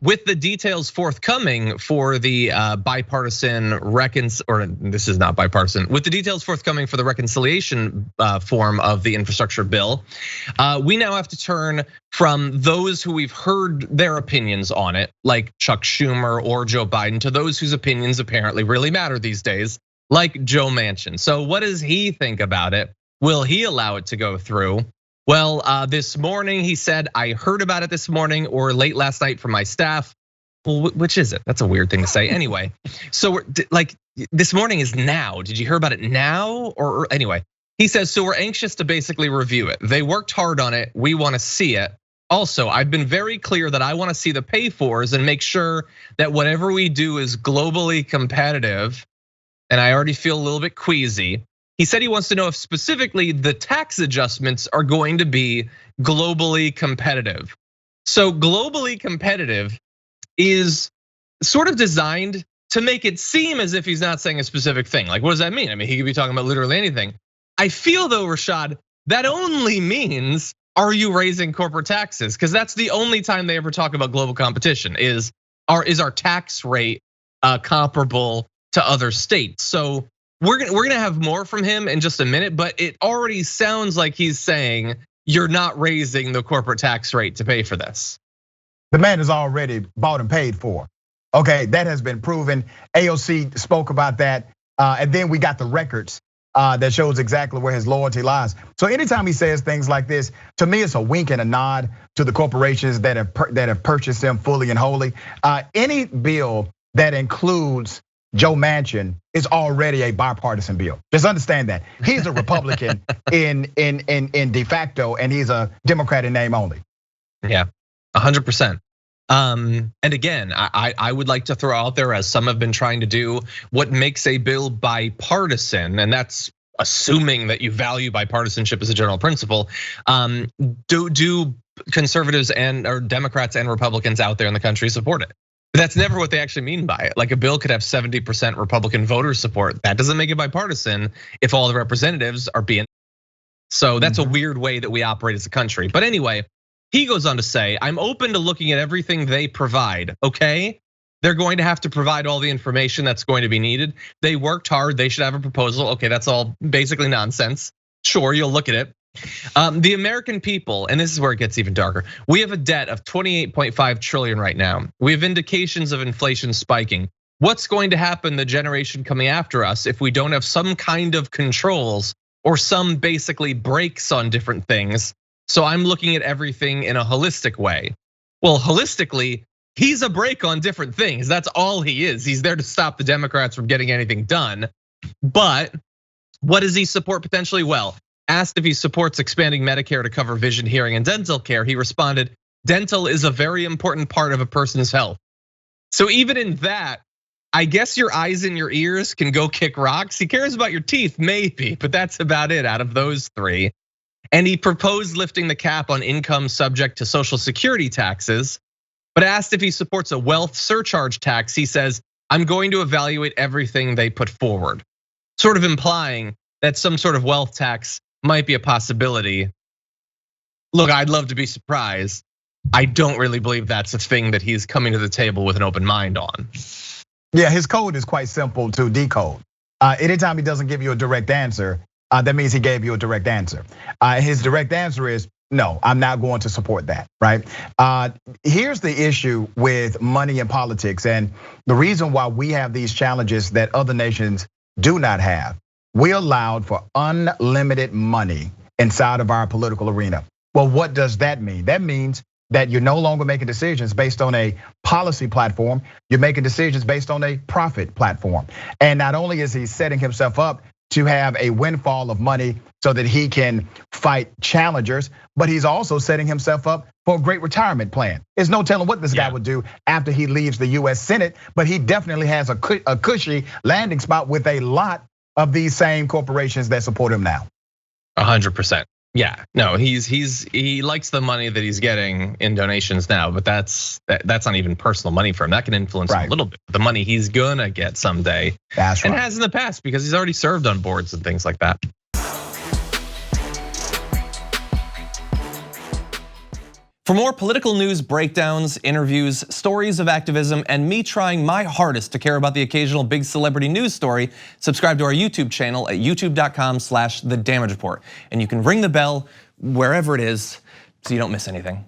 with the details forthcoming for the bipartisan this is not bipartisan, with the details forthcoming for the reconciliation form of the infrastructure bill, we now have to turn from those who we've heard their opinions on it, like Chuck Schumer or Joe Biden, to those whose opinions apparently really matter these days, like Joe Manchin. So what does he think about it? Will he allow it to go through? Well, this morning he said, I heard about it this morning or late last night from my staff. Well, which is it? That's a weird thing to say. Anyway, so like this morning is now. Did you hear about it now? Or anyway, he says, so we're anxious to basically review it. They worked hard on it. We want to see it. Also, I've been very clear that I want to see the pay-fors and make sure that whatever we do is globally competitive. And I already feel a little bit queasy. He said he wants to know if specifically the tax adjustments are going to be globally competitive. So globally competitive is sort of designed to make it seem as if he's not saying a specific thing. Like, what does that mean? I mean, he could be talking about literally anything. I feel though, Rashad, that only means, are you raising corporate taxes? Because that's the only time they ever talk about global competition is our tax rate comparable to other states? So we're gonna have more from him in just a minute, but it already sounds like he's saying you're not raising the corporate tax rate to pay for this. The man is already bought and paid for. Okay, that has been proven. AOC spoke about that, and then we got the records that shows exactly where his loyalty lies. So anytime he says things like this, to me, it's a wink and a nod to the corporations that have purchased him fully and wholly. Any bill that includes Joe Manchin is already a bipartisan bill. Just understand that. He's a Republican in de facto, and he's a Democrat in name only. Yeah, 100%. And again, I would like to throw out there, as some have been trying to do, what makes a bill bipartisan, and that's assuming that you value bipartisanship as a general principle. Do conservatives or Democrats and Republicans out there in the country support it? But that's never what they actually mean by it. Like a bill could have 70% Republican voter support. That doesn't make it bipartisan if all the representatives are being. So that's a weird way that we operate as a country. But anyway, he goes on to say, I'm open to looking at everything they provide, okay? They're going to have to provide all the information that's going to be needed. They worked hard, they should have a proposal. Okay, that's all basically nonsense. Sure, you'll look at it. The American people, and this is where it gets even darker. We have a debt of 28.5 trillion right now. We have indications of inflation spiking. What's going to happen the generation coming after us if we don't have some kind of controls or some basically brakes on different things? So I'm looking at everything in a holistic way. Well, holistically, he's a brake on different things. That's all he is. He's there to stop the Democrats from getting anything done. But what does he support potentially? Well, asked if he supports expanding Medicare to cover vision, hearing, and dental care, he responded, dental is a very important part of a person's health. So even in that, I guess your eyes and your ears can go kick rocks. He cares about your teeth, maybe, but that's about it out of those three. And he proposed lifting the cap on income subject to Social Security taxes, but asked if he supports a wealth surcharge tax. He says, I'm going to evaluate everything they put forward. Sort of implying that some sort of wealth tax might be a possibility. Look, I'd love to be surprised. I don't really believe that's a thing that he's coming to the table with an open mind on. Yeah, his code is quite simple to decode. Anytime he doesn't give you a direct answer, that means he gave you a direct answer. His direct answer is, no, I'm not going to support that, right? Here's the issue with money and politics, and the reason why we have these challenges that other nations do not have. We allowed for unlimited money inside of our political arena. Well, what does that mean? That means that you're no longer making decisions based on a policy platform, you're making decisions based on a profit platform. And not only is he setting himself up to have a windfall of money so that he can fight challengers, but he's also setting himself up for a great retirement plan. There's no telling what this guy would do after he leaves the US Senate, but he definitely has a cushy landing spot with a lot of these same corporations that support him now. 100%. Yeah, no, he likes the money that he's getting in donations now, but that's not even personal money for him. That can influence him a little bit. The money he's gonna get someday, and has in the past because he's already served on boards and things like that. For more political news breakdowns, interviews, stories of activism, and me trying my hardest to care about the occasional big celebrity news story, subscribe to our YouTube channel at youtube.com/thedamagereport. And you can ring the bell wherever it is so you don't miss anything.